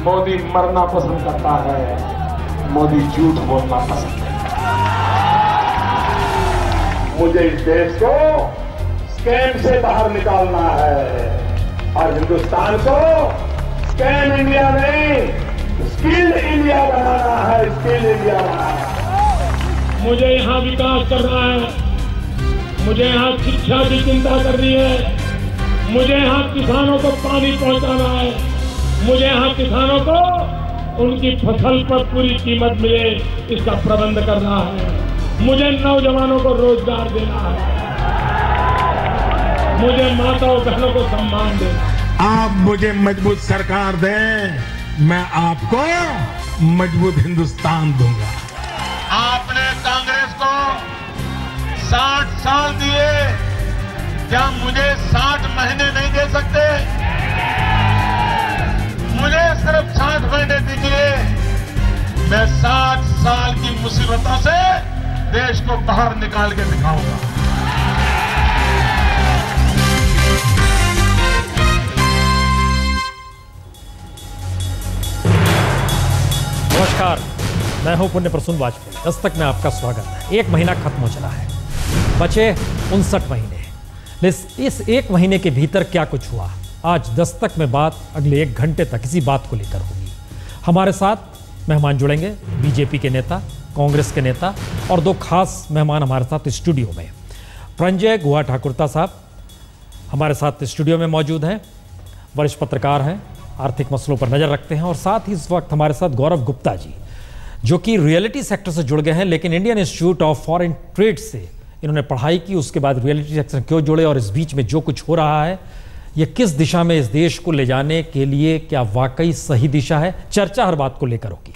मोदी मरना पसंद करता है, मोदी झूठ बोलना पसंद करता है। मुझे इस देश को स्कैम से बाहर निकालना है और हिंदुस्तान को स्कैम इंडिया नहीं, स्किल इंडिया बनाना है, स्किल इंडिया बनाना है। मुझे यहाँ विकास करना है, मुझे यहाँ शिक्षा की चिंता करनी है, मुझे यहाँ किसानों को पानी पहुँचाना है, मुझे यहाँ किसानों को उनकी फसल पर पूरी कीमत मिले इसका प्रबंध करना है, मुझे नौजवानों को रोजगार देना है, मुझे माताओं बहनों को सम्मान देना। आप मुझे मजबूत सरकार दें, मैं आपको मजबूत हिंदुस्तान दूंगा। आपने कांग्रेस को 60 साल दिए, क्या मुझे 60 महीने नहीं दे सकते? मुझे सिर्फ 60 महीने दीजिए, मैं 60 साल की मुसीबतों से देश को बाहर निकाल के दिखाऊंगा। नमस्कार, मैं हूं पुण्य प्रसून वाजपेयी। दस्तक में आपका स्वागत है। एक महीना खत्म हो चला है, बचे 59 महीने। इस एक महीने के भीतर क्या कुछ हुआ, आज दस्तक में बात अगले 1 घंटे तक इसी बात को लेकर होगी। हमारे साथ मेहमान जुड़ेंगे, बीजेपी के नेता, कांग्रेस के नेता और 2 खास मेहमान हमारे साथ स्टूडियो में। प्रंजय गुहा ठाकुरता साहब हमारे साथ स्टूडियो में मौजूद हैं, वरिष्ठ पत्रकार हैं, आर्थिक मसलों पर नज़र रखते हैं। और साथ ही इस वक्त हमारे साथ गौरव गुप्ता जी, जो कि रियलिटी सेक्टर से जुड़ गए हैं, लेकिन Indian institute of foreign trade से इन्होंने पढ़ाई की, उसके बाद रियलिटी सेक्टर क्यों जुड़े और इस बीच में जो कुछ हो रहा है ये किस दिशा में इस देश को ले जाने के लिए क्या वाकई सही दिशा है, चर्चा हर बात को लेकर होगी।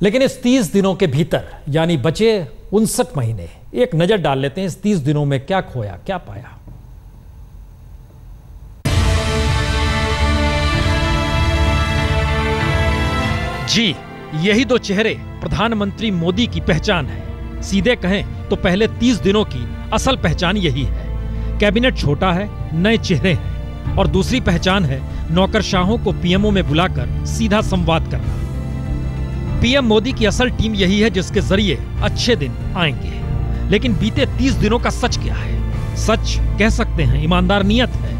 लेकिन इस 30 दिनों के भीतर यानी बचे 59 महीने, एक नज़र डाल लेते हैं इस 30 दिनों में क्या खोया, क्या पाया। जी, यही 2 चेहरे प्रधानमंत्री मोदी की पहचान है। सीधे कहें तो पहले 30 दिनों की असल पहचान यही है। कैबिनेट छोटा है, नए चेहरे हैं, और दूसरी पहचान है नौकरशाहों को पीएमओ में बुलाकर सीधा संवाद करना। पीएम मोदी की असल टीम यही है जिसके जरिए अच्छे दिन आएंगे। लेकिन बीते 30 दिनों का सच क्या है? सच कह सकते हैं ईमानदार नियत है,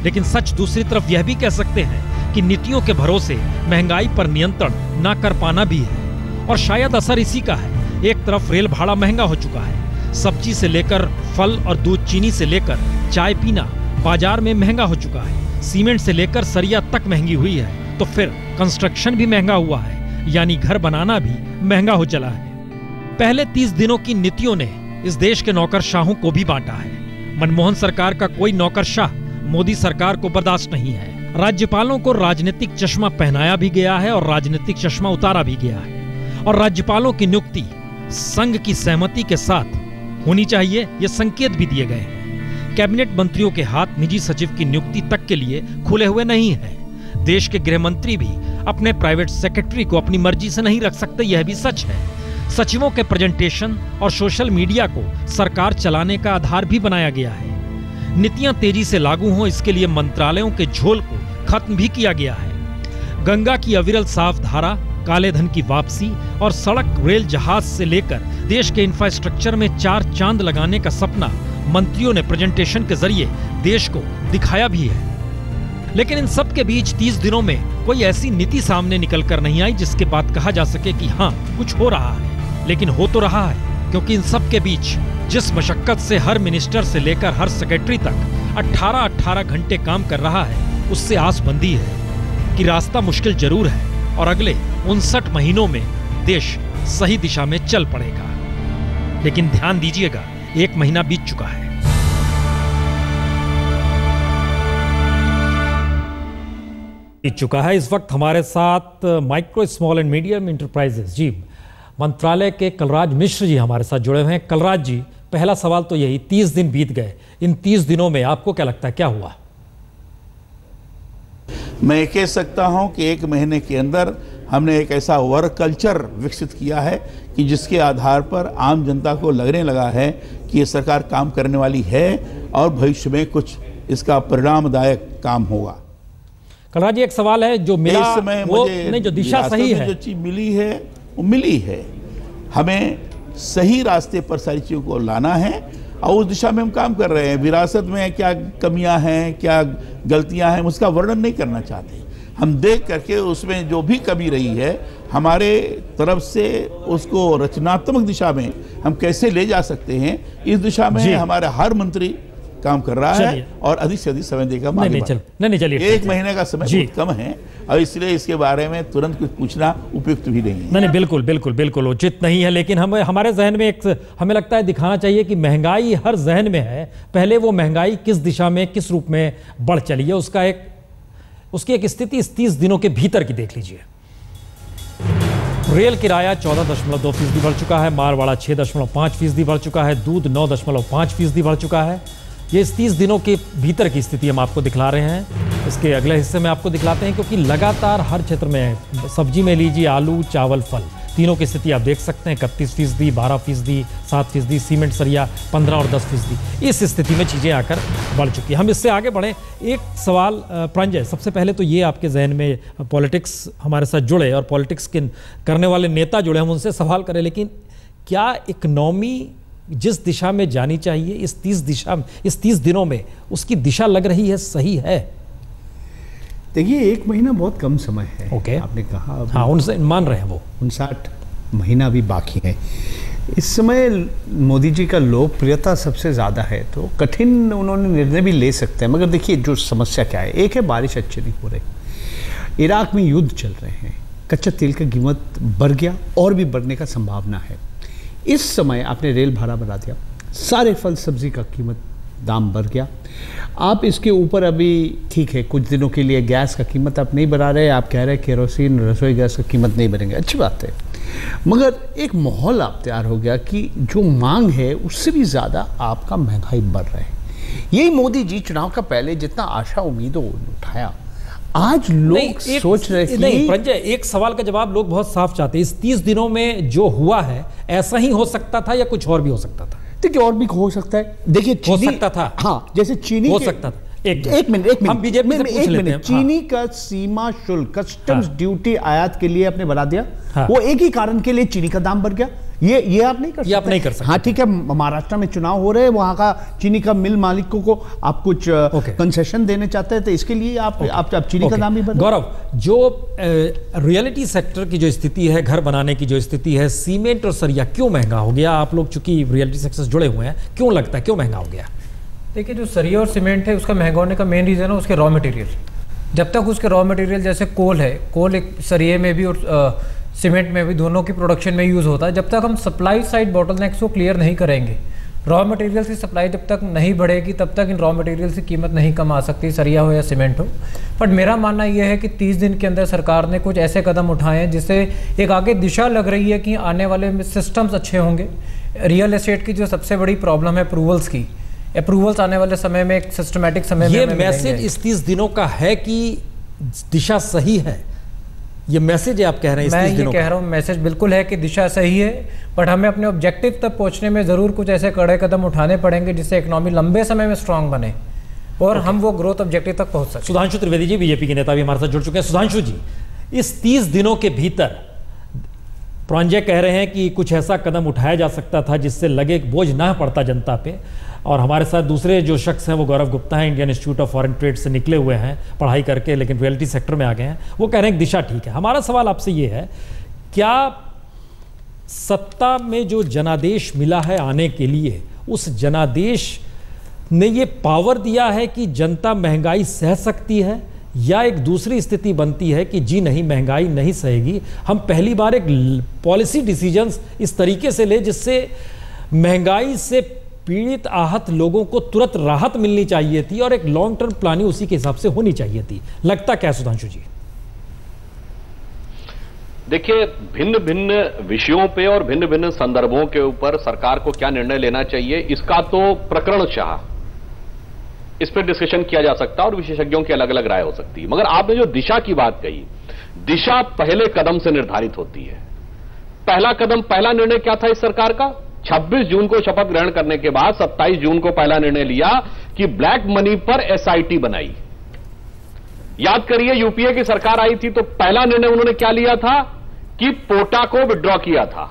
लेकिन सच दूसरी तरफ यह भी कह सकते हैं कि नीतियों के भरोसे महंगाई पर नियंत्रण ना कर पाना भी है। और शायद असर इसी का है। एक तरफ रेल भाड़ा महंगा हो चुका है, सब्जी से लेकर फल और दूध, चीनी से लेकर चाय पीना बाजार में महंगा हो चुका है, सीमेंट से लेकर सरिया तक महंगी हुई है, तो फिर कंस्ट्रक्शन भी महंगा हुआ है, यानी घर बनाना भी महंगा हो चला है। पहले 30 दिनों की नीतियों ने इस देश के नौकरशाहों को भी बांटा है। मनमोहन सरकार का कोई नौकरशाह मोदी सरकार को बर्दाश्त नहीं है। राज्यपालों को राजनीतिक चश्मा पहनाया भी गया है और राजनीतिक चश्मा उतारा भी गया है। और राज्यपालों की नियुक्ति संघ की सहमति के साथ होनी चाहिए, ये संकेत भी दिए गए हैं। कैबिनेट मंत्रियों के हाथ निजी सचिव की नियुक्ति तक के लिए खुले हुए नहीं हैं। देश के गृह मंत्री भी अपने प्राइवेट सेक्रेटरी को अपनी मर्जी से नहीं रख सकते, यह भी सच है। सचिवों के प्रेजेंटेशन और सोशल मीडिया को सरकार चलाने का आधार भी बनाया गया है। नीतियां तेजी से लागू हों, इसके लिए मंत्रालयों के झोल को खत्म भी किया गया है। गंगा की अविरल साफ धारा, काले धन की वापसी और सड़क, रेल, जहाज से लेकर देश के इंफ्रास्ट्रक्चर में 4 चांद लगाने का सपना मंत्रियों ने प्रेजेंटेशन के जरिए देश को दिखाया भी है। लेकिन इन सब के बीच 30 दिनों में कोई ऐसी नीति सामने निकल कर नहीं आई जिसके बाद कहा जा सके कि हाँ, कुछ हो रहा है। लेकिन हो तो रहा है, क्योंकि इन सब के बीच जिस मशक्कत से हर मिनिस्टर से लेकर हर सेक्रेटरी तक 18-18 घंटे काम कर रहा है, उससे आस बंधी है कि रास्ता मुश्किल जरूर है और अगले 59 महीनों में देश सही दिशा में चल पड़ेगा। लेकिन ध्यान दीजिएगा, 1 महीना बीत चुका है। इस वक्त हमारे साथ micro, small and medium enterprises जी मंत्रालय के कलराज मिश्र जी हमारे साथ जुड़े हुए हैं। कलराज जी, पहला सवाल तो यही, 30 दिन बीत गए, इन 30 दिनों में आपको क्या लगता है क्या हुआ? मैं कह सकता हूं कि 1 महीने के अंदर हमने एक ऐसा वर्क कल्चर विकसित किया है कि जिसके आधार पर आम जनता को लगने लगा है कि ये सरकार काम करने वाली है और भविष्य में कुछ इसका परिणामदायक काम होगा। कलराज जी एक सवाल है जो मिला इस समय वो मुझे नहीं, जो दिशा सही है, जो चीज मिली है वो मिली है। हमें सही रास्ते पर सारी चीजों को लाना है और उस दिशा में हम काम कर रहे हैं। विरासत में क्या कमियां हैं, क्या गलतियां हैं, उसका वर्णन नहीं करना चाहते। हम देख करके उसमें जो भी कमी रही है हमारे तरफ से उसको रचनात्मक दिशा में हम कैसे ले जा सकते हैं, इस दिशा में हमारे हर मंत्री काम कर रहा है और अधिक से अधिक समय देगा। नहीं चलिए, 1 महीने का समय बहुत कम है और इसलिए इसके बारे में तुरंत कुछ पूछना उपयुक्त भी नहीं है। नहीं, बिल्कुल उचित नहीं है। लेकिन हमारे जहन में हमें लगता है दिखाना चाहिए कि महंगाई हर जहन में है। पहले वो महंगाई किस दिशा में, किस रूप में बढ़ चली है, उसकी एक स्थिति इस 30 दिनों के भीतर की देख लीजिए। रेल किराया 14.2% बढ़ चुका है, मारवाड़ा 6.5% बढ़ चुका है, दूध 9.5% बढ़ चुका है। ये इस 30 दिनों के भीतर की स्थिति हम आपको दिखला रहे हैं। इसके अगले हिस्से में आपको दिखलाते हैं, क्योंकि लगातार हर क्षेत्र में, सब्जी में लीजिए, आलू, चावल, फल, तीनों की स्थिति आप देख सकते हैं। 31%, 12%, 7%, सीमेंट सरिया 15 और 10%, इस स्थिति में चीज़ें आकर बढ़ चुकी हैं। हम इससे आगे बढ़ें। एक सवाल प्रांजय, सबसे पहले तो ये आपके जहन में, पॉलिटिक्स हमारे साथ जुड़े और पॉलिटिक्स के करने वाले नेता जुड़े, हम उनसे सवाल करें, लेकिन क्या इकनॉमी जिस दिशा में जानी चाहिए इस 30 दिनों में उसकी दिशा लग रही है, सही है? देखिए 1 महीना बहुत कम समय है। ओके, आपने कहा, हाँ, उनसे मान रहे हैं वो 59 महीना भी बाकी है। इस समय मोदी जी का लोकप्रियता सबसे ज़्यादा है, तो कठिन उन्होंने निर्णय भी ले सकते हैं। मगर देखिए जो समस्या क्या है, एक है बारिश अच्छी नहीं हो रही, इराक में युद्ध चल रहे हैं, कच्चा तेल का कीमत बढ़ गया और भी बढ़ने का संभावना है। इस समय आपने रेल भाड़ा बढ़ा दिया, सारे फल सब्जी का कीमत दाम बढ़ गया। आप इसके ऊपर अभी ठीक है कुछ दिनों के लिए गैस का कीमत आप नहीं बढ़ा रहे, आप कह रहे हैं केरोसिन, रसोई गैस का कीमत नहीं बढ़ेंगे, अच्छी बात है। मगर एक माहौल आप तैयार हो गया कि जो मांग है उससे भी ज़्यादा आपका महंगाई बढ़ रहा है। यही मोदी जी चुनाव का पहले जितना आशा उम्मीदों उठाया, आज लोग सोच रहे हैं। नहीं प्रंजय, एक सवाल का जवाब लोग बहुत साफ चाहते हैं। इस 30 दिनों में जो हुआ है ऐसा ही हो सकता था या कुछ और भी हो सकता था? देखिए और भी हो सकता है। देखिए हो सकता था, हाँ, जैसे चीनी हो सकता था। एक मिनट हम बीजेपी से पूछ लेते हैं। चीनी हाँ। का सीमा शुल्क, कस्टम्स ड्यूटी आयात के लिए आपने बढ़ा दिया, हाँ। वो एक ही कारण के लिए चीनी का दाम बढ़ गया। ये आप नहीं कर सकते। आप नहीं कर सकते। हाँ ठीक है, महाराष्ट्र में चुनाव हो रहे हैं, वहां का चीनी का मिल मालिकों को आप कुछ कंसेशन देने चाहते हैं, तो इसके लिए आप चीनी का दाम भी बढ़ा। गौरव, जो रियलिटी सेक्टर की जो स्थिति है, घर बनाने की जो स्थिति है, सीमेंट और सरिया क्यों महंगा हो गया? आप लोग चूंकि रियलिटी सेक्टर से जुड़े हुए हैं, क्यों लगता है क्यों महंगा हो गया? देखिए जो सरिया और सीमेंट है उसका महंगा होने का मेन रीज़न है उसके रॉ मटेरियल। जब तक उसके रॉ मटेरियल जैसे कोल है, कोल एक सरिये में भी और सीमेंट में भी, दोनों की प्रोडक्शन में यूज़ होता है, जब तक हम सप्लाई साइड बॉटलनेक्स को क्लियर नहीं करेंगे, रॉ मटेरियल की सप्लाई जब तक नहीं बढ़ेगी, तब तक इन रॉ मटेरियल की कीमत नहीं कम आ सकती, सरिया हो या सीमेंट हो। बट मेरा मानना यह है कि 30 दिन के अंदर सरकार ने कुछ ऐसे कदम उठाए हैं जिससे एक आगे दिशा लग रही है कि आने वाले सिस्टम्स अच्छे होंगे। रियल एस्टेट की जो सबसे बड़ी प्रॉब्लम है अप्रूवल्स की, अप्रूवल्स आने वाले समय में एक सिस्टमैटिक समय में ये मैसेज इस 30 दिनों का है कि दिशा सही है, ये मैसेज है आप कह रहे हैं? मैं ये कह रहा हूँ मैसेज बिल्कुल है कि दिशा सही है, बट हमें अपने ऑब्जेक्टिव तक पहुंचने में जरूर कुछ ऐसे कड़े कदम उठाने पड़ेंगे जिससे इकोनॉमी लंबे समय में स्ट्रांग बने और हम वो ग्रोथ ऑब्जेक्टिव तक पहुंच सकें। सुधांशु त्रिवेदी जी बीजेपी के नेता भी हमारे साथ जुड़ चुके हैं। सुधांशु जी, इस 30 दिनों के भीतर प्रांजय कह रहे हैं कि कुछ ऐसा कदम उठाया जा सकता था जिससे लगे बोझ ना पड़ता जनता पे, और हमारे साथ दूसरे जो शख्स हैं वो गौरव गुप्ता हैं, Indian institute of foreign trade से निकले हुए हैं पढ़ाई करके, लेकिन रियलिटी सेक्टर में आ गए हैं। वो कह रहे हैं कि दिशा ठीक है। हमारा सवाल आपसे ये है, क्या सत्ता में जो जनादेश मिला है आने के लिए, उस जनादेश ने ये पावर दिया है कि जनता महंगाई सह सकती है, या एक दूसरी स्थिति बनती है कि जी नहीं, महंगाई नहीं सहेगी, हम पहली बार एक पॉलिसी डिसीजंस इस तरीके से ले जिससे महंगाई से पीड़ित आहत लोगों को तुरंत राहत मिलनी चाहिए थी और एक लॉन्ग टर्म प्लानिंग उसी के हिसाब से होनी चाहिए थी। लगता क्या सुधांशु जी? देखिए, भिन्न भिन्न विषयों पे और भिन्न भिन्न संदर्भों के ऊपर सरकार को क्या निर्णय लेना चाहिए, इसका तो प्रकरणशः इस पर डिस्कशन किया जा सकता है और विशेषज्ञों की अलग अलग राय हो सकती है। मगर आपने जो दिशा की बात कही, दिशा पहले कदम से निर्धारित होती है। पहला कदम, पहला निर्णय क्या था इस सरकार का? 26 जून को शपथ ग्रहण करने के बाद 27 जून को पहला निर्णय लिया कि ब्लैक मनी पर एसआईटी बनाई। याद करिए, यूपीए की सरकार आई थी तो पहला निर्णय उन्होंने क्या लिया था कि पोटा को विड्रॉ किया था,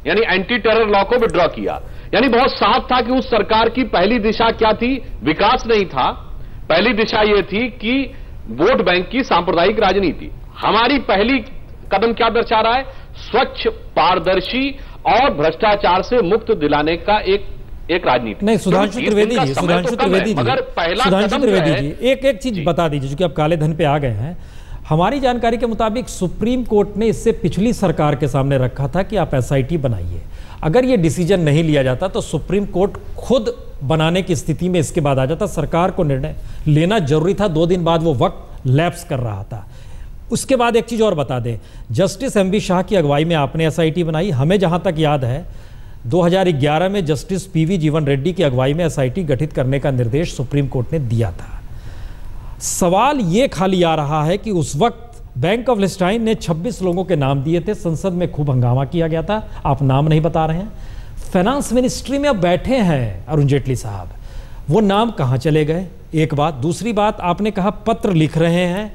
यानी एंटी टेरर लॉ को विड्रॉ किया। यानी बहुत साफ था कि उस सरकार की पहली दिशा क्या थी, विकास नहीं था, पहली दिशा यह थी कि वोट बैंक की सांप्रदायिक राजनीति। हमारी पहली कदम क्या दर्शा रहा है, स्वच्छ, पारदर्शी और भ्रष्टाचार से मुक्त दिलाने का एक राजनीति। नहीं, सुधांशु त्रिवेदी जी, सुधांशु त्रिवेदी जी, एक चीज बता दीजिए, क्योंकि आप काले धन पे आ गए हैं। हमारी जानकारी के मुताबिक सुप्रीम कोर्ट ने इससे पिछली सरकार के सामने रखा था कि आप एसआईटी बनाइए। अगर ये डिसीजन नहीं लिया जाता तो सुप्रीम कोर्ट खुद बनाने की स्थिति में इसके बाद आ जाता। सरकार को निर्णय लेना जरूरी था, 2 दिन बाद वो वक्त लैप्स कर रहा था। उसके बाद एक चीज और बता दें, जस्टिस एमबी शाह की अगुवाई में आपने एसआईटी बनाई। हमें जहां तक याद है 2011 में जस्टिस पीवी जीवन रेड्डी की अगुवाई में एसआईटी गठित करने का निर्देश सुप्रीम कोर्ट ने दिया था। सवाल यह खाली आ रहा है कि उस वक्त बैंक ऑफ लिस्टाइन ने 26 लोगों के नाम दिए थे, संसद में खूब हंगामा किया गया था, आप नाम नहीं बता रहे हैं। फाइनेंस मिनिस्ट्री में अब बैठे हैं अरुण जेटली साहब, वो नाम कहां चले गए? एक बात। दूसरी बात, आपने कहा पत्र लिख रहे हैं,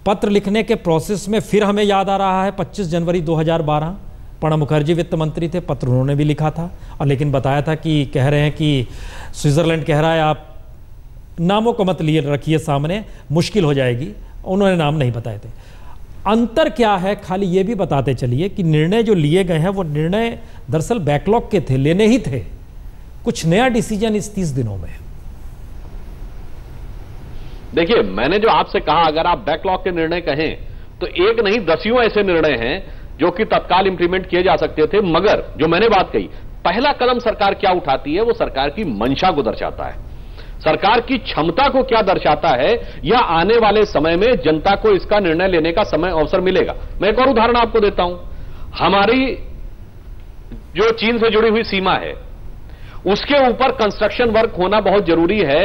पत्र लिखने के प्रोसेस में फिर हमें याद आ रहा है 25 जनवरी 2012 प्रणब मुखर्जी वित्त मंत्री थे, पत्र उन्होंने भी लिखा था, और लेकिन बताया था कि कह रहे हैं कि स्विट्जरलैंड कह रहा है आप नामों को मत लिए रखिए सामने, मुश्किल हो जाएगी, उन्होंने नाम नहीं बताए थे। अंतर क्या है, खाली ये भी बताते चलिए कि निर्णय जो लिए गए हैं वो निर्णय दरअसल बैकलॉग के थे, लेने ही थे। कुछ नया डिसीजन इस 30 दिनों में? देखिए, मैंने जो आपसे कहा, अगर आप बैकलॉग के निर्णय कहें तो एक नहीं दसियों ऐसे निर्णय हैं जो कि तत्काल इंप्लीमेंट किए जा सकते थे। मगर जो मैंने बात कही, पहला कदम सरकार क्या उठाती है वो सरकार की मंशा को दर्शाता है, सरकार की क्षमता को क्या दर्शाता है, या आने वाले समय में जनता को इसका निर्णय लेने का समय अवसर मिलेगा। मैं एक और उदाहरण आपको देता हूं। हमारी जो चीन से जुड़ी हुई सीमा है उसके ऊपर कंस्ट्रक्शन वर्क होना बहुत जरूरी है,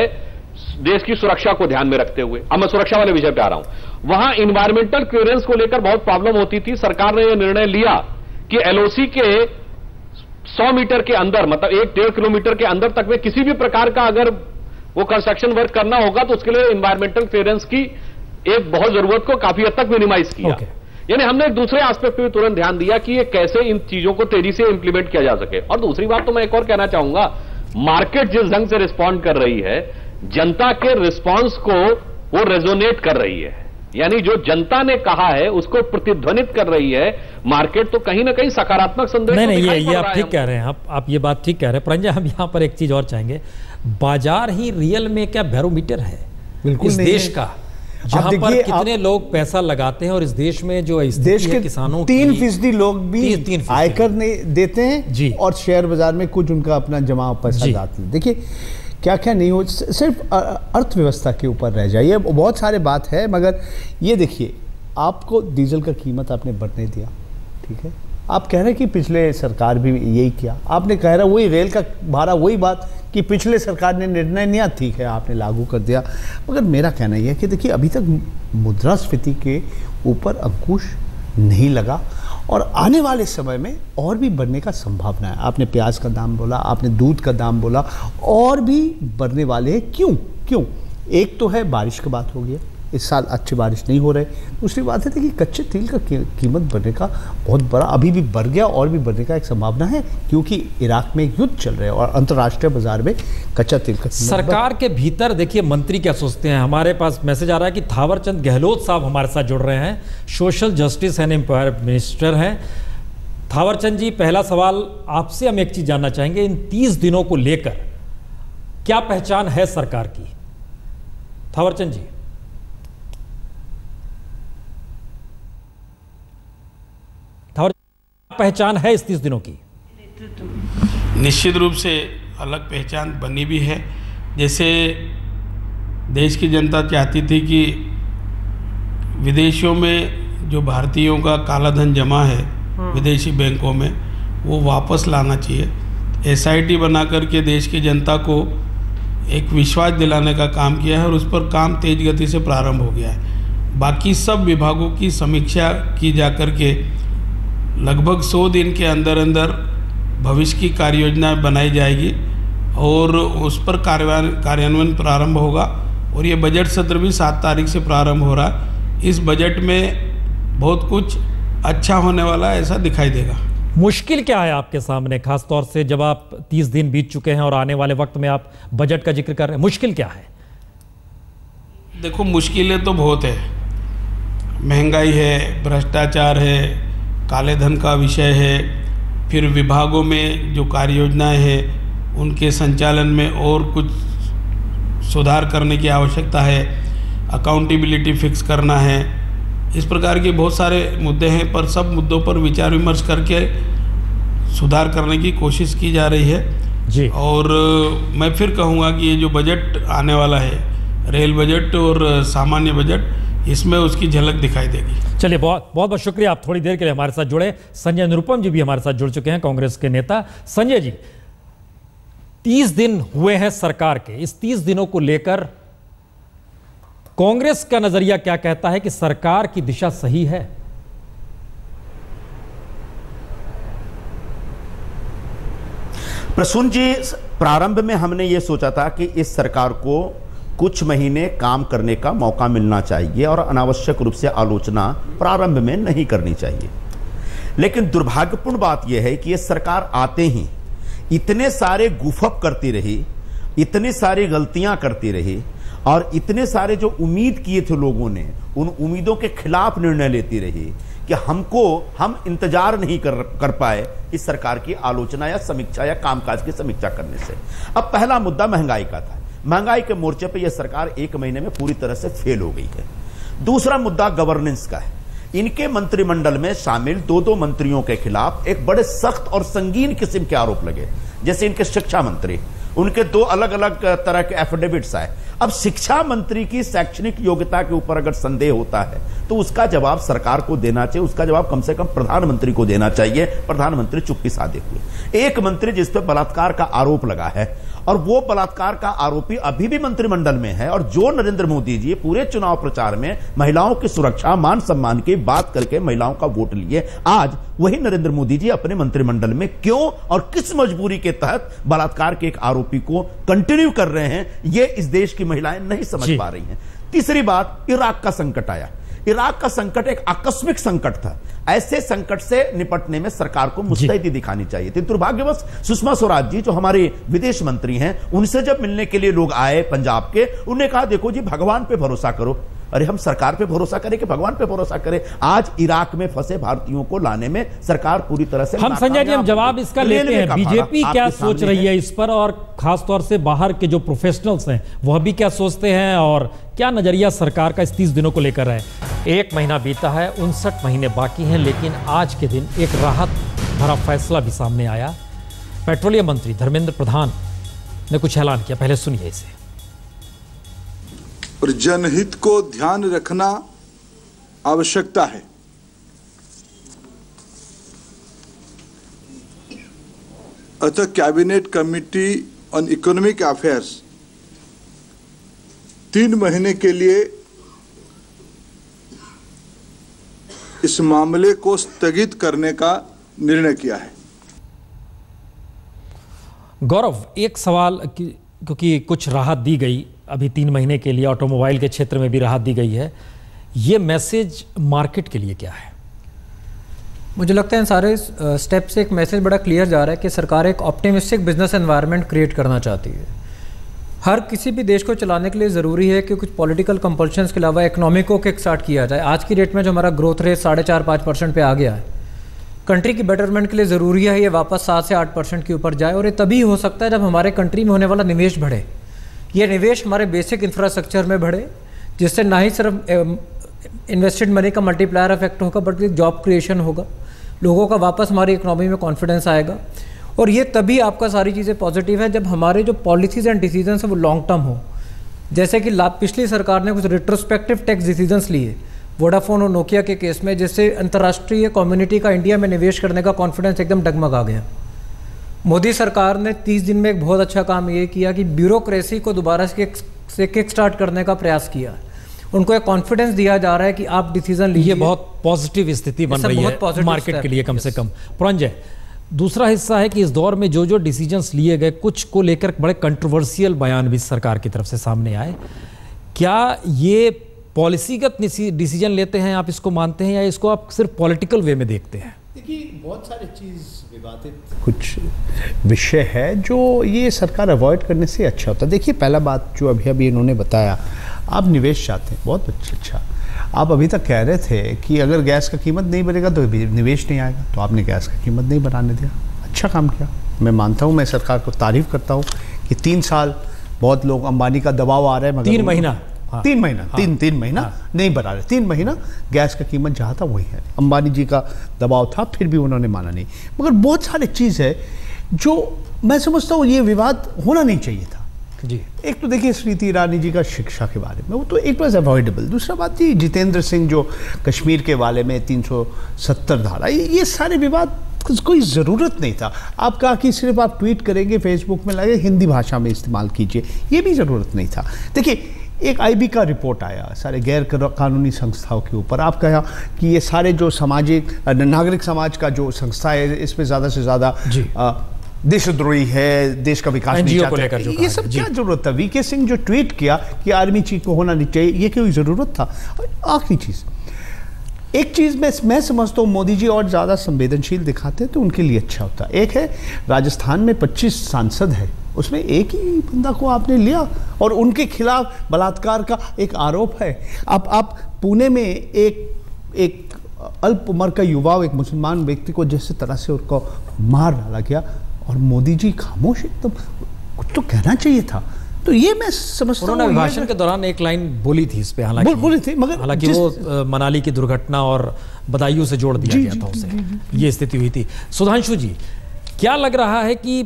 देश की सुरक्षा को ध्यान में रखते हुए। अब मैं सुरक्षा वाले विषय पे आ रहा हूं। वहां इन्वायरमेंटल क्लियरेंस को लेकर बहुत प्रॉब्लम होती थी। सरकार ने यह निर्णय लिया कि एलओसी के 100 मीटर के अंदर, मतलब 1-1.5 किलोमीटर के अंदर तक में किसी भी प्रकार का अगर वो कंस्ट्रक्शन वर्क करना होगा तो उसके लिए इन्वायरमेंटल क्लियरेंस की एक बहुत जरूरत को काफी हद तक मिनिमाइज किया। यानी हमने एक दूसरे एस्पेक्ट पे तुरंत ध्यान दिया कि ये कैसे इन चीजों को तेजी से इंप्लीमेंट किया जा सके। और दूसरी बात तो मैं एक और कहना चाहूंगा, मार्केट जिस ढंग से रिस्पॉन्ड कर रही है, जनता के रिस्पॉन्स को वो रेजोनेट कर रही है, यानी जो जनता ने कहा है उसको प्रतिध्वनित कर रही है मार्केट, तो कहीं ना कहीं सकारात्मक संदेश। नहीं, ये आप ठीक कह रहे हैं, आप ये बात ठीक कह रहे हैं। परंजय, हम यहां पर एक चीज और चाहेंगे, बाजार ही रियल में क्या बैरोमीटर है बिल्कुल इस देश का, जहां पर कितने लोग पैसा लगाते हैं, और इस देश में जो इस देश के किसानों 3% लोग भी आयकर नहीं देते हैं जी, और शेयर बाजार में कुछ उनका अपना जमा पैसा डालते हैं। देखिए क्या क्या नहीं हो, सिर्फ अर्थव्यवस्था के ऊपर रह जाइए, बहुत सारे बात है। मगर ये देखिए, आपको डीजल का कीमत आपने बढ़ने दिया, ठीक है, आप कह रहे हैं कि पिछले सरकार भी यही किया, आपने कह रहा वही रेल का भाड़ा, वही बात कि पिछले सरकार ने निर्णय लिया, ठीक है आपने लागू कर दिया। मगर मेरा कहना यह है कि देखिए अभी तक मुद्रास्फीति के ऊपर अंकुश नहीं लगा, और आने वाले समय में और भी बढ़ने का संभावना है। आपने प्याज का दाम बोला, आपने दूध का दाम बोला, और भी बढ़ने वाले हैं। क्यों? एक तो है बारिश की बात हो गई, इस साल अच्छी बारिश नहीं हो रही। दूसरी बात है कि कच्चे तेल का कीमत बढ़ने का बहुत बड़ा, अभी भी बढ़ गया और भी बढ़ने का एक संभावना है, क्योंकि इराक में युद्ध चल रहा है और अंतर्राष्ट्रीय बाजार में कच्चा तेल का सरकार के भीतर देखिए मंत्री क्या सोचते हैं। हमारे पास मैसेज आ रहा है कि थावर चंद गहलोत साहब हमारे साथ जुड़ रहे हैं, social justice and empowerment minister हैं। थावर चंद जी, पहला सवाल आपसे हम एक चीज जानना चाहेंगे, इन 30 दिनों को लेकर क्या पहचान है सरकार की? थावर चंद जी। पहचान है इस 30 दिनों की? निश्चित रूप से अलग पहचान बनी भी है। जैसे देश की जनता चाहती थी कि विदेशों में जो भारतीयों का काला धन जमा है विदेशी बैंकों में, वो वापस लाना चाहिए। एसआईटी बना करके देश की जनता को एक विश्वास दिलाने का काम किया है, और उस पर काम तेज गति से प्रारंभ हो गया है। बाकी सब विभागों की समीक्षा की जा कर के लगभग 100 दिन के अंदर अंदर भविष्य की कार्य योजना बनाई जाएगी, और उस पर कार्यान्वयन प्रारंभ होगा। और ये बजट सत्र भी 7 तारीख से प्रारंभ हो रहा। इस बजट में बहुत कुछ अच्छा होने वाला है, ऐसा दिखाई देगा। मुश्किल क्या है आपके सामने, खासतौर से जब आप 30 दिन बीत चुके हैं और आने वाले वक्त में आप बजट का जिक्र कर रहे हैं, मुश्किल क्या है? देखो, मुश्किलें तो बहुत है। महंगाई है, भ्रष्टाचार है, काले धन का विषय है, फिर विभागों में जो कार्य योजनाएँ हैं उनके संचालन में और कुछ सुधार करने की आवश्यकता है, अकाउंटेबिलिटी फिक्स करना है। इस प्रकार के बहुत सारे मुद्दे हैं, पर सब मुद्दों पर विचार विमर्श करके सुधार करने की कोशिश की जा रही है जी। और मैं फिर कहूँगा कि ये जो बजट आने वाला है, रेल बजट और सामान्य बजट, इसमें उसकी झलक दिखाई देगी। चलिए, बहुत बहुत शुक्रिया, आप थोड़ी देर के लिए हमारे साथ जुड़े। संजय निरुपम जी भी हमारे साथ जुड़ चुके हैं, कांग्रेस के नेता। संजय जी, 30 दिन हुए हैं सरकार के, इस 30 दिनों को लेकर कांग्रेस का नजरिया क्या कहता है कि सरकार की दिशा सही है? प्रसून जी, प्रारंभ में हमने ये सोचा था कि इस सरकार को कुछ महीने काम करने का मौका मिलना चाहिए और अनावश्यक रूप से आलोचना प्रारंभ में नहीं करनी चाहिए। लेकिन दुर्भाग्यपूर्ण बात यह है कि यह सरकार आते ही इतने सारे गुफअप करती रही, इतनी सारी गलतियां करती रही और इतने सारे जो उम्मीद किए थे लोगों ने, उन उम्मीदों के खिलाफ निर्णय लेती रही कि हम इंतजार नहीं कर पाए इस सरकार की आलोचना या समीक्षा या कामकाज की समीक्षा करने से। अब पहला मुद्दा महंगाई का था। महंगाई के मोर्चे पे यह सरकार 1 महीने में पूरी तरह से फेल हो गई है। दूसरा मुद्दा गवर्नेंस का है। इनके मंत्रिमंडल में शामिल 2 मंत्रियों के खिलाफ एक बड़े सख्त और संगीन किस्म के आरोप लगे। जैसे इनके शिक्षा मंत्री, उनके 2 अलग अलग तरह के एफिडेविट्स आए। अब शिक्षा मंत्री की शैक्षणिक योग्यता के ऊपर अगर संदेह होता है तो उसका जवाब सरकार को देना चाहिए, उसका जवाब कम से कम प्रधानमंत्री को देना चाहिए। प्रधानमंत्री चुप्पी साधे हुए। एक मंत्री जिस पर बलात्कार का आरोप लगा है और वो बलात्कार का आरोपी अभी भी मंत्रिमंडल में है, और जो नरेंद्र मोदी जी पूरे चुनाव प्रचार में महिलाओं की सुरक्षा, मान सम्मान की बात करके महिलाओं का वोट लिए, आज वही नरेंद्र मोदी जी अपने मंत्रिमंडल में क्यों और किस मजबूरी के तहत बलात्कार के एक आरोपी को कंटिन्यू कर रहे हैं, ये इस देश की महिलाएं नहीं समझ पा रही हैं। तीसरी बात, इराक का संकट आया। इराक का संकट एक आकस्मिक संकट था। ऐसे संकट से निपटने में सरकार को मुस्तैदी दिखानी चाहिए थी। दुर्भाग्यवश सुषमा स्वराज जी, जो हमारी विदेश मंत्री हैं, उनसे जब मिलने के लिए लोग आए पंजाब के, उन्होंने कहा देखो जी, भगवान पे भरोसा करो। अरे हम सरकार पे भरोसा करें कि भगवान पे भरोसा करें? आज इराक में फंसे भारतीयों को लाने में सरकार पूरी तरह से हम संजय जी, हम जवाब इसका लेते हैं। बीजेपी क्या सोच रही है इस पर, और खासतौर से बाहर के जो प्रोफेशनल्स हैं वह भी क्या सोचते हैं, और क्या नजरिया सरकार का इस 30 दिनों को लेकर है? 1 महीना बीता है, 59 महीने बाकी हैं, लेकिन आज के दिन एक राहत भरा फैसला भी सामने आया। पेट्रोलियम मंत्री धर्मेंद्र प्रधान ने कुछ ऐलान किया, पहले सुनिए इसे। और जनहित को ध्यान रखना आवश्यकता है। अतः cabinet committee on economic affairs 3 महीने के लिए इस मामले को स्थगित करने का निर्णय किया है। गौरव, एक सवाल, क्योंकि कुछ राहत दी गई अभी 3 महीने के लिए, ऑटोमोबाइल के क्षेत्र में भी राहत दी गई है, ये मैसेज मार्केट के लिए क्या है? मुझे लगता है इन सारे स्टेप से एक मैसेज बड़ा क्लियर जा रहा है कि सरकार एक ऑप्टिमिस्टिक बिजनेस एनवायरनमेंट क्रिएट करना चाहती है। हर किसी भी देश को चलाने के लिए ज़रूरी है कि कुछ पॉलिटिकल कंपल्शंस के अलावा इकोनॉमी को किक स्टार्ट किया जाए। आज की डेट में जो हमारा ग्रोथ रेट 4.5-5% पे आ गया है, कंट्री की बेटरमेंट के लिए ज़रूरी है ये वापस 7 से 8% के ऊपर जाए, और ये तभी हो सकता है जब हमारे कंट्री में होने वाला निवेश बढ़े। ये निवेश हमारे बेसिक इंफ्रास्ट्रक्चर में बढ़े, जिससे ना ही सिर्फ इन्वेस्टेड मनी का मल्टीप्लायर इफेक्ट होगा, बल्कि जॉब क्रिएशन होगा, लोगों का वापस हमारी इकोनॉमी में कॉन्फिडेंस आएगा। और ये तभी आपका सारी चीज़ें पॉजिटिव है जब हमारे जो पॉलिसीज़ एंड डिसीजंस हैं वो लॉन्ग टर्म हो। जैसे कि पिछली सरकार ने कुछ रिट्रोस्पेक्टिव टैक्स डिसीजंस लिए वोडाफोन और नोकिया के केस में, जिससे अंतर्राष्ट्रीय कम्युनिटी का इंडिया में निवेश करने का कॉन्फिडेंस एकदम डगमगा गया। मोदी सरकार ने 30 दिन में एक बहुत अच्छा काम ये किया कि ब्यूरोक्रेसी को दोबारा से किक स्टार्ट करने का प्रयास किया। उनको एक कॉन्फिडेंस दिया जा रहा है कि आप डिसीजन लीजिए। बहुत पॉजिटिव स्थिति बन रही है मार्केट के लिए, कम से कम। पुरंजय, दूसरा हिस्सा है कि इस दौर में जो डिसीजंस लिए गए, कुछ को लेकर बड़े कंट्रोवर्शियल बयान भी सरकार की तरफ से सामने आए। क्या ये पॉलिसीगत डिसीजन लेते हैं, आप इसको मानते हैं, या इसको आप सिर्फ पॉलिटिकल वे में देखते हैं? देखिए, बहुत सारी चीज़ विवादित कुछ विषय है जो ये सरकार अवॉइड करने से अच्छा होता है। देखिए, पहला बात जो अभी इन्होंने बताया, आप निवेश चाहते हैं, बहुत अच्छा। आप अभी तक कह रहे थे कि अगर गैस का कीमत नहीं बढ़ेगा तो निवेश नहीं आएगा, तो आपने गैस का कीमत नहीं बढ़ाने दिया, अच्छा काम किया। मैं मानता हूँ, मैं सरकार को तारीफ करता हूँ कि 3 साल बहुत लोग अंबानी का दबाव आ रहा है, मगर 3 महीना तीन महीना नहीं बढ़ा रहे। 3 महीना गैस का कीमत जहाँ था वही है। अंबानी जी का दबाव था, फिर भी उन्होंने माना नहीं। मगर बहुत सारी चीज़ है जो मैं समझता हूँ ये विवाद होना नहीं चाहिए था जी। एक तो देखिए स्मृति ईरानी जी का शिक्षा के बारे में, वो तो इट वॉज अवॉइडेबल। दूसरा बात जी, जितेंद्र सिंह जो कश्मीर के बारे में 370 धारा, ये सारे विवाद कोई ज़रूरत नहीं था। आप कहा कि सिर्फ आप ट्वीट करेंगे, फेसबुक में लगे, हिंदी भाषा में इस्तेमाल कीजिए, ये भी ज़रूरत नहीं था। देखिए, एक IB का रिपोर्ट आया सारे गैर कानूनी संस्थाओं के ऊपर। आप कहा कि ये सारे जो सामाजिक नागरिक समाज का जो संस्था है, इसमें ज़्यादा से ज़्यादा देशद्रोही है, देश का विकास नहीं चाहते, ये सब क्या जरूरत था? VK सिंह जो ट्वीट किया कि आर्मी चीफ को होना नहीं चाहिए, ये कोई ज़रूरत था? आखिरी चीज़, एक चीज़ मैं समझता हूँ, मोदी जी और ज़्यादा संवेदनशील दिखाते हैं तो उनके लिए अच्छा होता। एक है, राजस्थान में 25 सांसद है, उसमें एक ही बंदा को आपने लिया और उनके खिलाफ बलात्कार का एक आरोप है। आप पुणे में एक अल्प उम्र का युवा, एक मुसलमान व्यक्ति को जिस तरह से उनको मार डाला गया, और मोदी जी खामोश, एकदम कुछ तो कहना चाहिए था। तो ये मैं समझता हूँ। उन्होंने भाषण के दौरान एक लाइन बोली थी इस पे, हालांकि बोली थी, मगर हालांकि वो मनाली की दुर्घटना और बदायूं से जोड़ दिया गया था उसे, ये स्थिति हुई थी। सुधांशु जी, क्या लग रहा है कि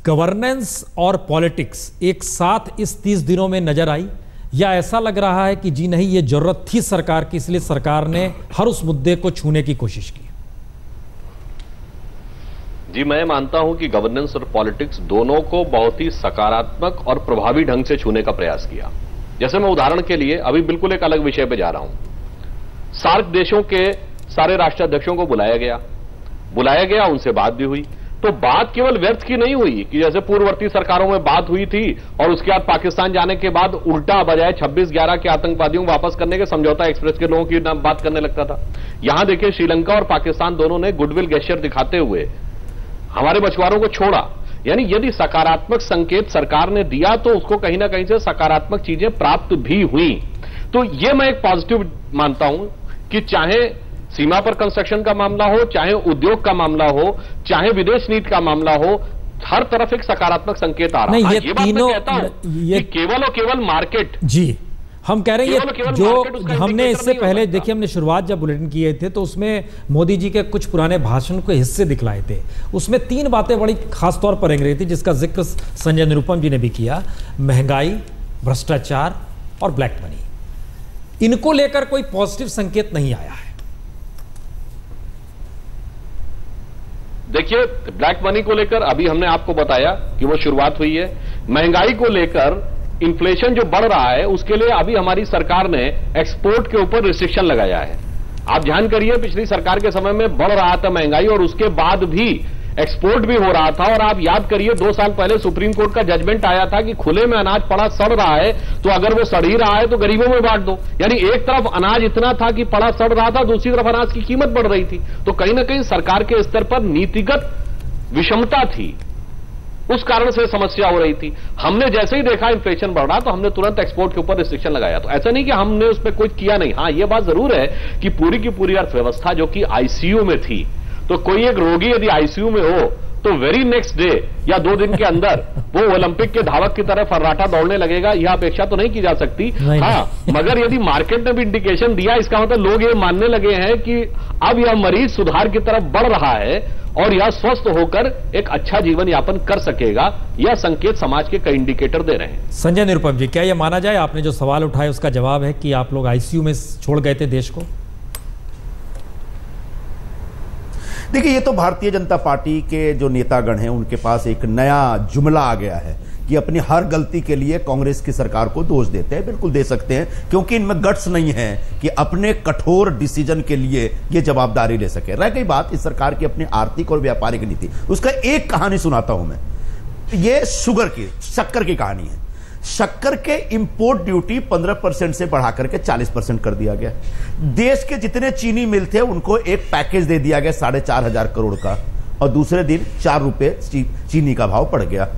गवर्नेंस और पॉलिटिक्स एक साथ इस 30 दिनों में नजर आई, या ऐसा लग रहा है कि जी नहीं, ये जरूरत थी सरकार की, इसलिए सरकार ने हर उस मुद्दे को छूने की कोशिश की? जी, मैं मानता हूं कि गवर्नेंस और पॉलिटिक्स दोनों को बहुत ही सकारात्मक और प्रभावी ढंग से छूने का प्रयास किया। जैसे मैं उदाहरण के लिए अभी बिल्कुल एक अलग विषय पे जा रहा हूं। सार्क देशों के सारे राष्ट्राध्यक्षों को बुलाया गया, उनसे बात भी हुई। तो बात केवल व्यर्थ की नहीं हुई कि जैसे पूर्ववर्ती सरकारों में बात हुई थी और उसके बाद पाकिस्तान जाने के बाद उल्टा बजाय 26/11 के आतंकवादियों को वापस करने के समझौता एक्सप्रेस के लोगों की बात करने लगता था। यहां देखिए, श्रीलंका और पाकिस्तान दोनों ने गुडविल गेस्चर दिखाते हुए हमारे मछुआरों को छोड़ा। यानी यदि सकारात्मक संकेत सरकार ने दिया तो उसको कहीं ना कहीं से सकारात्मक चीजें प्राप्त भी हुई। तो यह मैं एक पॉजिटिव मानता हूं कि चाहे सीमा पर कंस्ट्रक्शन का मामला हो, चाहे उद्योग का मामला हो, चाहे विदेश नीति का मामला हो, हर तरफ एक सकारात्मक संकेत आ रहा है। ये बात मैं कहता हूं कि केवल और केवल मार्केट, जी हम कह रहे हैं जो हमने इससे पहले देखिए, हमने शुरुआत जब बुलेटिन किए थे तो उसमें मोदी जी के कुछ पुराने भाषण के हिस्से दिखलाए थे। उसमें 3 बातें बड़ी खास तौर पर रेंग रही थी, जिसका जिक्र संजय निरुपम जी ने भी किया: महंगाई, भ्रष्टाचार और ब्लैक मनी। इनको लेकर कोई पॉजिटिव संकेत नहीं आया है। देखिए, ब्लैक मनी को लेकर अभी हमने आपको बताया कि वो शुरुआत हुई है। महंगाई को लेकर इन्फ्लेशन जो बढ़ रहा है, उसके लिए अभी हमारी सरकार ने एक्सपोर्ट के ऊपर रिस्ट्रिक्शन लगाया है। आप ध्यान करिए, पिछली सरकार के समय में बढ़ रहा था महंगाई और उसके बाद भी एक्सपोर्ट भी हो रहा था। और आप याद करिए, 2 साल पहले सुप्रीम कोर्ट का जजमेंट आया था कि खुले में अनाज पड़ा सड़ रहा है, तो अगर वो सड़ ही रहा है तो गरीबों में बांट दो। यानी एक तरफ अनाज इतना था कि पड़ा सड़ रहा था, दूसरी तरफ अनाज की कीमत बढ़ रही थी। तो कहीं ना कहीं सरकार के स्तर पर नीतिगत विषमता थी, उस कारण से समस्या हो रही थी। हमने जैसे ही देखा इन्फ्लेशन बढ़ रहा तो हमने तुरंत एक्सपोर्ट के ऊपर रिस्ट्रिक्शन लगाया। तो ऐसा नहीं कि हमने उस पर कुछ किया नहीं। हाँ, यह बात जरूर है कि पूरी की पूरी अर्थव्यवस्था जो कि ICU में थी, तो कोई एक रोगी यदि ICU में हो तो वेरी नेक्स्ट डे या 2 दिन के अंदर वो ओलंपिक के धावक की तरह फर्राटा दौड़ने लगेगा, यह अपेक्षा तो नहीं की जा सकती। हाँ, मगर यदि मार्केट ने भी इंडिकेशन दिया, इसका मतलब लोग ये मानने लगे हैं कि अब यह मरीज सुधार की तरफ बढ़ रहा है और यह स्वस्थ होकर एक अच्छा जीवन यापन कर सकेगा। यह संकेत समाज के कई इंडिकेटर दे रहे हैं। संजय निरुपम जी, क्या यह माना जाए, आपने जो सवाल उठाए उसका जवाब है कि आप लोग ICU में छोड़ गए थे देश को? देखिए, ये तो भारतीय जनता पार्टी के जो नेतागण हैं उनके पास एक नया जुमला आ गया है कि अपनी हर गलती के लिए कांग्रेस की सरकार को दोष देते हैं। बिल्कुल दे सकते हैं, क्योंकि इनमें गट्स नहीं है कि अपने कठोर डिसीजन के लिए ये जवाबदारी ले सके। रह गई बात इस सरकार की अपनी आर्थिक और व्यापारिक नीति, उसका एक कहानी सुनाता हूं मैं। ये शक्कर की कहानी है। शक्कर के इंपोर्ट ड्यूटी 15% से बढ़ाकर के 40% कर दिया गया। देश के जितने चीनी मिल थे उनको एक पैकेज दे दिया गया 4,500 करोड़ का, और दूसरे दिन 4 रुपए चीनी का भाव बढ़ गया।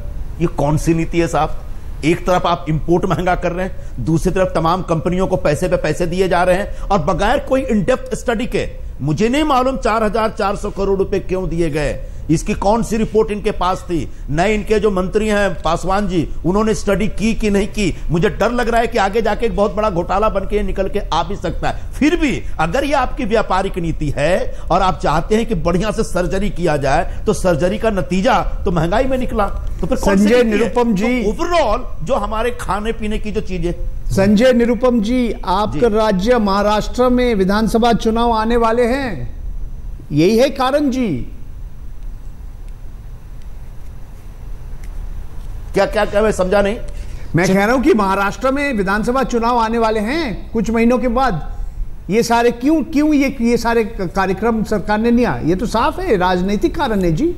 ये कौन सी नीति है साहब? एक तरफ आप इंपोर्ट महंगा कर रहे हैं, दूसरी तरफ तमाम कंपनियों को पैसे पे पैसे दिए जा रहे हैं, और बगैर कोई इनडेप्थ स्टडी के। मुझे नहीं मालूम 4,400 करोड़ रुपए क्यों दिए गए, इसकी कौन सी रिपोर्ट इनके पास थी? नए इनके जो मंत्री हैं पासवान जी, उन्होंने स्टडी की कि नहीं की? मुझे डर लग रहा है कि आगे जाके एक बहुत बड़ा घोटाला बन के निकल के आ भी सकता है। फिर भी अगर ये आपकी व्यापारिक नीति है और आप चाहते हैं कि बढ़िया से सर्जरी किया जाए, तो सर्जरी का नतीजा तो महंगाई में निकला। तो फिर संजय निरुपम जी, ओवरऑल जो हमारे खाने पीने की जो चीजें। संजय निरुपम जी, आपका राज्य महाराष्ट्र में विधानसभा चुनाव आने वाले हैं, यही है कारण जी? क्या मैं समझा नहीं। मैं कह रहा हूं कि महाराष्ट्र में विधानसभा चुनाव आने वाले हैं कुछ महीनों के बाद, ये सारे क्यों ये सारे कार्यक्रम सरकार ने लिया? ये तो साफ है राजनीतिक कारण है जी।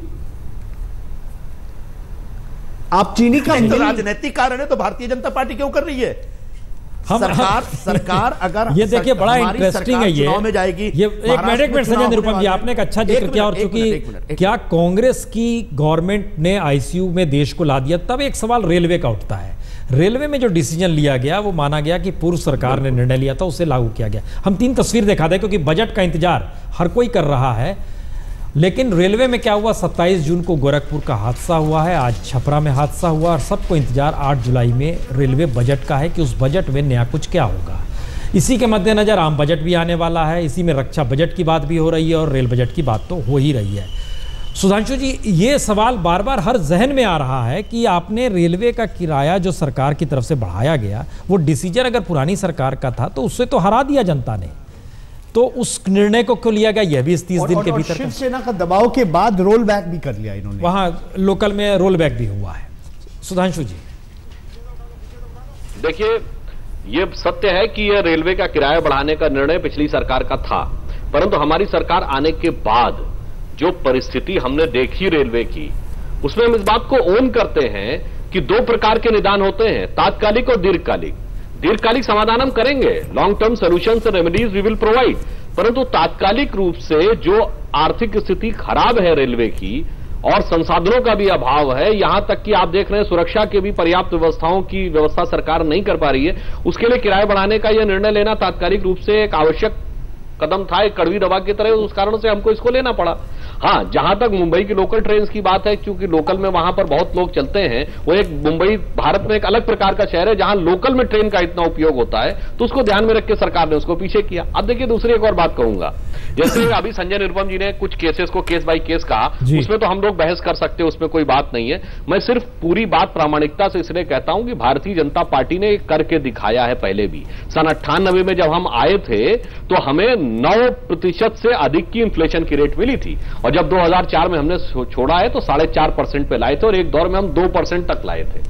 आप चीनी का तो राजनीतिक कारण है तो भारतीय जनता पार्टी क्यों कर रही है? सरकार अगर ये देखिए बड़ा इंटरेस्टिंग है ये में जाएगी। ये एक मिनट संजय निरुपम जी, आपने एक अच्छा जिक्र किया, और चूंकि क्या कांग्रेस की गवर्नमेंट ने आईसीयू में देश को ला दिया, तब एक सवाल रेलवे का उठता है। रेलवे में जो डिसीजन लिया गया वो माना गया कि पूर्व सरकार ने निर्णय लिया था, उसे लागू किया गया। हम 3 तस्वीर दिखा दें क्योंकि बजट का इंतजार हर कोई कर रहा है। लेकिन रेलवे में क्या हुआ, 27 जून को गोरखपुर का हादसा हुआ है, आज छपरा में हादसा हुआ, और सबको इंतजार 8 जुलाई में रेलवे बजट का है कि उस बजट में नया कुछ क्या होगा। इसी के मद्देनजर आम बजट भी आने वाला है, इसी में रक्षा बजट की बात भी हो रही है और रेल बजट की बात तो हो ही रही है। सुधांशु जी, ये सवाल बार बार हर जहन में आ रहा है कि आपने रेलवे का किराया जो सरकार की तरफ से बढ़ाया गया, वो डिसीजन अगर पुरानी सरकार का था तो उससे तो हरा दिया जनता ने, तो उस निर्णय को क्यों लिया गया? यह भी इस 30 दिन के भीतर शिवसेना का दबाव के बाद रोल बैक भी कर लिया इन्होंने, वहां लोकल में रोल बैक भी हुआ है। सुधांशु जी, देखिए ये सत्य है कि यह रेलवे का किराया बढ़ाने का निर्णय पिछली सरकार का था, परंतु हमारी सरकार आने के बाद जो परिस्थिति हमने देखी रेलवे की, उसमें हम इस बात को ओन करते हैं कि 2 प्रकार के निदान होते हैं, तात्कालिक और दीर्घकालिक। दीर्घकालिक समाधान हम करेंगे, long term solutions and remedies we will provide, परंतु तात्कालिक रूप से जो आर्थिक स्थिति खराब है रेलवे की और संसाधनों का भी अभाव है, यहां तक कि आप देख रहे हैं सुरक्षा के भी पर्याप्त व्यवस्थाओं की व्यवस्था सरकार नहीं कर पा रही है, उसके लिए किराया बढ़ाने का यह निर्णय लेना तात्कालिक रूप से एक आवश्यक कदम था, एक कड़वी दवा की तरह, उस कारण से हमको इसको लेना पड़ा। हाँ, जहां तक मुंबई की लोकल ट्रेन की बात है, क्योंकि लोकल में वहां पर बहुत लोग चलते हैं, वो एक मुंबई भारत में एक अलग प्रकार का शहर है जहां लोकल में ट्रेन का इतना उपयोग होता है, तो उसको ध्यान में रख के सरकार ने उसको पीछे किया। अब देखिए दूसरी एक और बात कहूंगा, जैसे अभी संजय निरुपम जी ने कुछ केसेस को केस बाय केस कहा, उसमें तो हम लोग बहस कर सकते हैं, उसमें कोई बात नहीं है। मैं सिर्फ पूरी बात प्रामाणिकता से इसलिए कहता हूं कि भारतीय जनता पार्टी ने करके दिखाया है। पहले भी सन 98 में जब हम आए थे तो हमें 9% से अधिक की इन्फ्लेशन की रेट मिली थी, और जब 2004 में हमने छोड़ा है तो 4.5% पे लाए थे, और एक दौर में हम 2% तक लाए थे।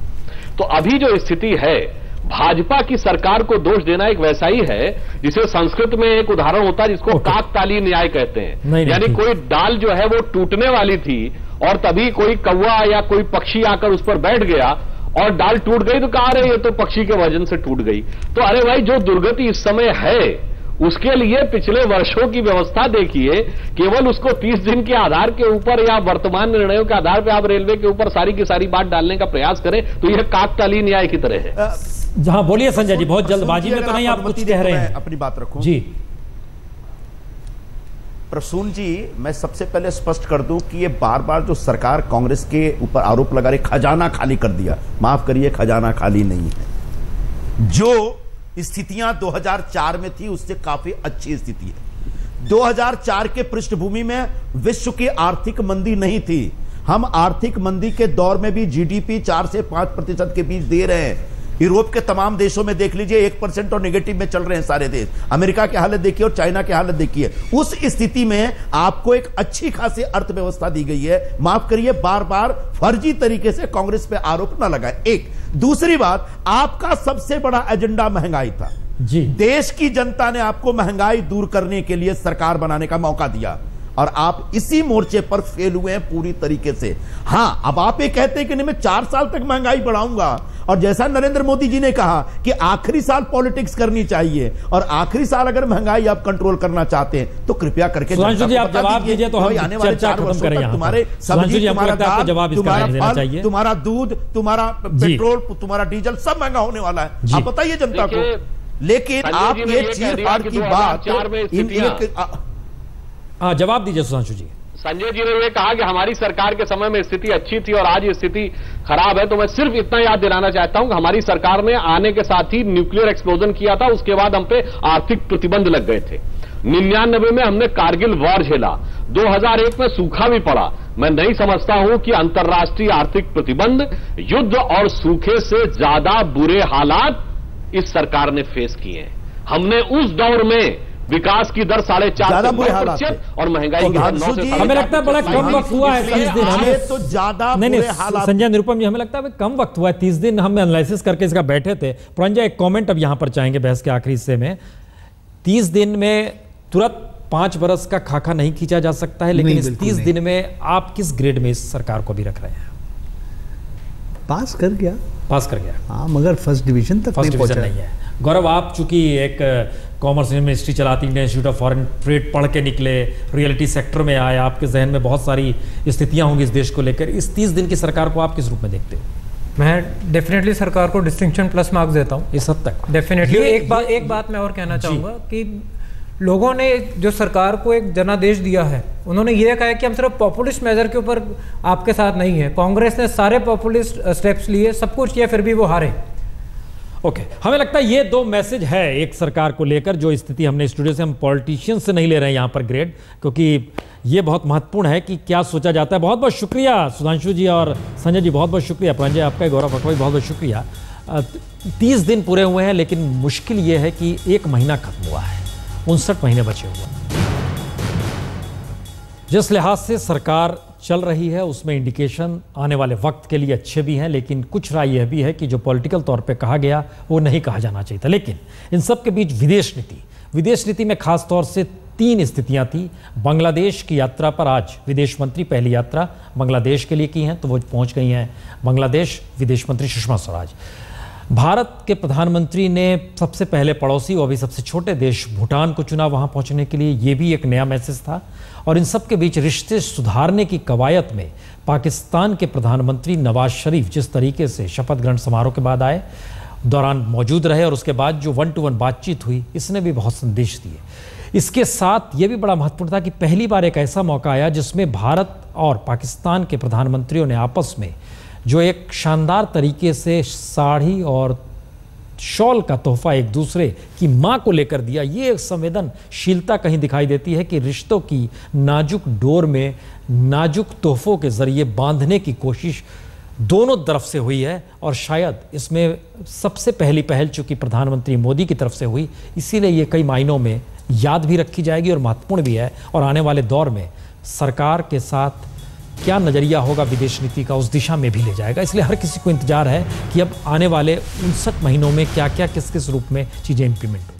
तो अभी जो स्थिति है, भाजपा की सरकार को दोष देना एक वैसा ही है जिसे संस्कृत में एक उदाहरण होता है जिसको काकताली न्याय कहते हैं। यानी कोई डाल जो है वो टूटने वाली थी और तभी कोई कौवा या कोई पक्षी आकर उस पर बैठ गया और डाल टूट गई, तो कहा रहे ये तो पक्षी के वजन से टूट गई। तो अरे भाई, जो दुर्गति इस समय है उसके लिए पिछले वर्षों की व्यवस्था देखिए, केवल उसको 30 दिन के आधार के ऊपर या वर्तमान निर्णयों के आधार पर आप रेलवे के ऊपर सारी की सारी बात डालने का प्रयास करें तो यह काकताली न्याय की तरह है। जहां बोलिए संजय जी, बहुत जल्दबाजी में तो नहीं, आप कुछ कह रहे हैं, अपनी बात रखूं जी। प्रसून जी, मैं सबसे पहले स्पष्ट कर दूं कि ये बार बार जो सरकार कांग्रेस के ऊपर आरोप लगा रही खजाना खाली कर दिया, माफ करिए, खजाना खाली नहीं है। जो स्थितियां 2004 में थी उससे काफी अच्छी स्थिति है। 2004 के पृष्ठभूमि में विश्व की आर्थिक मंदी नहीं थी, हम आर्थिक मंदी के दौर में भी जीडीपी 4 से 5% के बीच दे रहे हैं। यूरोप के तमाम देशों में देख लीजिए 1% और नेगेटिव में चल रहे हैं सारे देश। अमेरिका की हालत देखिए और चाइना की हालत देखिए। उस स्थिति में आपको एक अच्छी खासी अर्थव्यवस्था दी गई है। माफ करिए, बार बार फर्जी तरीके से कांग्रेस पे आरोप न लगाए। एक दूसरी बात, आपका सबसे बड़ा एजेंडा महंगाई था जी। देश की जनता ने आपको महंगाई दूर करने के लिए सरकार बनाने का मौका दिया और आप इसी मोर्चे पर फेल हुए हैं पूरी तरीके से। हां, अब आप ये कहते हैं कि नहीं मैं 4 साल तक महंगाई बढ़ाऊंगा और जैसा नरेंद्र मोदी जी ने कहा कि आखिरी साल पॉलिटिक्स करनी चाहिए और आखिरी साल अगर महंगाई आप कंट्रोल करना चाहते हैं तो कृपया करके सुधांशु जी आप जवाब दीजिए तो हम चर्चा खत्म करें यहाँ। तुम्हारे सब्जी, तुम्हारा दाल, तुम्हारा फल, तुम्हारा दूध, तुम्हारा पेट्रोल, तुम्हारा डीजल सब महंगा होने वाला है। आप बताइए जनता को। लेकिन आप ये चीर-फाड़ की बात जवाब दीजिए सुधांशु जी। संजय जी ने ये कहा कि हमारी सरकार के समय में स्थिति अच्छी थी और आज ये स्थिति खराब है, तो मैं सिर्फ इतना याद दिलाना चाहता हूं कि हमारी सरकार ने आने के साथ ही न्यूक्लियर एक्सप्लोजन किया था, उसके बाद हम पे आर्थिक प्रतिबंध लग गए थे। 99 में हमने कारगिल वॉर झेला, 2001 में सूखा भी पड़ा। मैं नहीं समझता हूं कि अंतर्राष्ट्रीय आर्थिक प्रतिबंध, युद्ध और सूखे से ज्यादा बुरे हालात इस सरकार ने फेस किए हैं। हमने उस दौर में विकास की दर 4.5% और महंगाई की दर 9 से। हमें लगता है बड़ा कम वक्त हुआ है 30 दिन। हमें तो ज्यादा नहीं संजय निरुपम जी, हमें लगता है कम वक्त हुआ है 30 दिन। हम एनालिसिस करके इसका बैठे थे। पुरंजा एक कमेंट अब यहां पर चाहेंगे बहस के आखिरी हिस्से में। 30 दिन में तुरंत 5 बरस का खाका नहीं खींचा जा सकता है, लेकिन इस 30 दिन में आप किस ग्रेड में इस सरकार को भी रख रहे हैं? पास कर गया हाँ, मगर फर्स्ट डिवीजन तक नहीं पहुंचा नहीं है। गौरव, आप चूंकि एक कॉमर्स यूनिवर्सिटी चलाती Indian institute of foreign trade पढ़ के निकले, रियलिटी सेक्टर में आए, आपके जहन में बहुत सारी स्थितियां होंगी इस देश को लेकर। इस 30 दिन की सरकार को आप किस रूप में देखते हो? मैं डेफिनेटली सरकार को डिस्टिंक्शन प्लस मार्क्स देता हूँ इस हद तक। डेफिनेटली एक बात मैं और कहना चाहूँगा कि लोगों ने जो सरकार को एक जनादेश दिया है, उन्होंने ये कहा है कि हम सिर्फ पॉपुलिस्ट मेजर के ऊपर आपके साथ नहीं है। कांग्रेस ने सारे पॉपुलिस्ट स्टेप्स लिए, सब कुछ किया, फिर भी वो हारे। ओके, हमें लगता है ये 2 मैसेज है एक सरकार को लेकर। जो स्थिति हमने स्टूडियो से, हम पॉलिटिशियन से नहीं ले रहे हैं यहाँ पर ग्रेड, क्योंकि ये बहुत महत्वपूर्ण है कि क्या सोचा जाता है। बहुत बहुत शुक्रिया सुधांशु जी और संजय जी, बहुत बहुत शुक्रिया। प्रांजय आपका, गौरव अठवाई बहुत बहुत शुक्रिया। 30 दिन पूरे हुए हैं, लेकिन मुश्किल ये है कि 1 महीना खत्म हुआ है, 59 महीने बचे हुए। जिस लिहाज से सरकार चल रही है उसमें इंडिकेशन आने वाले वक्त के लिए अच्छे भी हैं, लेकिन कुछ राय यह भी है कि जो पॉलिटिकल तौर पे कहा गया वो नहीं कहा जाना चाहिए था। लेकिन इन सब के बीच विदेश नीति में खास तौर से 3 स्थितियां थी। बांग्लादेश की यात्रा पर आज विदेश मंत्री पहली यात्रा बांग्लादेश के लिए की हैं, तो वो पहुंच गई हैं बांग्लादेश, विदेश मंत्री सुषमा स्वराज। भारत के प्रधानमंत्री ने सबसे पहले पड़ोसी और अभी सबसे छोटे देश भूटान को चुना वहां पहुंचने के लिए। ये भी एक नया मैसेज था। और इन सब के बीच रिश्ते सुधारने की कवायद में पाकिस्तान के प्रधानमंत्री नवाज शरीफ जिस तरीके से शपथ ग्रहण समारोह के बाद आए, दौरान मौजूद रहे, और उसके बाद जो 1-to-1 बातचीत हुई, इसने भी बहुत संदेश दिए। इसके साथ ये भी बड़ा महत्वपूर्ण था कि पहली बार एक ऐसा मौका आया जिसमें भारत और पाकिस्तान के प्रधानमंत्रियों ने आपस में जो एक शानदार तरीके से साड़ी और शॉल का तोहफा एक दूसरे की मां को लेकर दिया। ये एक संवेदनशीलता कहीं दिखाई देती है कि रिश्तों की नाजुक डोर में नाजुक तोहफों के जरिए बांधने की कोशिश दोनों तरफ से हुई है। और शायद इसमें सबसे पहली पहल चूंकि प्रधानमंत्री मोदी की तरफ से हुई, इसीलिए ये कई मायनों में याद भी रखी जाएगी और महत्वपूर्ण भी है। और आने वाले दौर में सरकार के साथ क्या नजरिया होगा विदेश नीति का, उस दिशा में भी ले जाएगा। इसलिए हर किसी को इंतजार है कि अब आने वाले 59 महीनों में क्या क्या किस किस रूप में चीजें इंप्लीमेंट हो।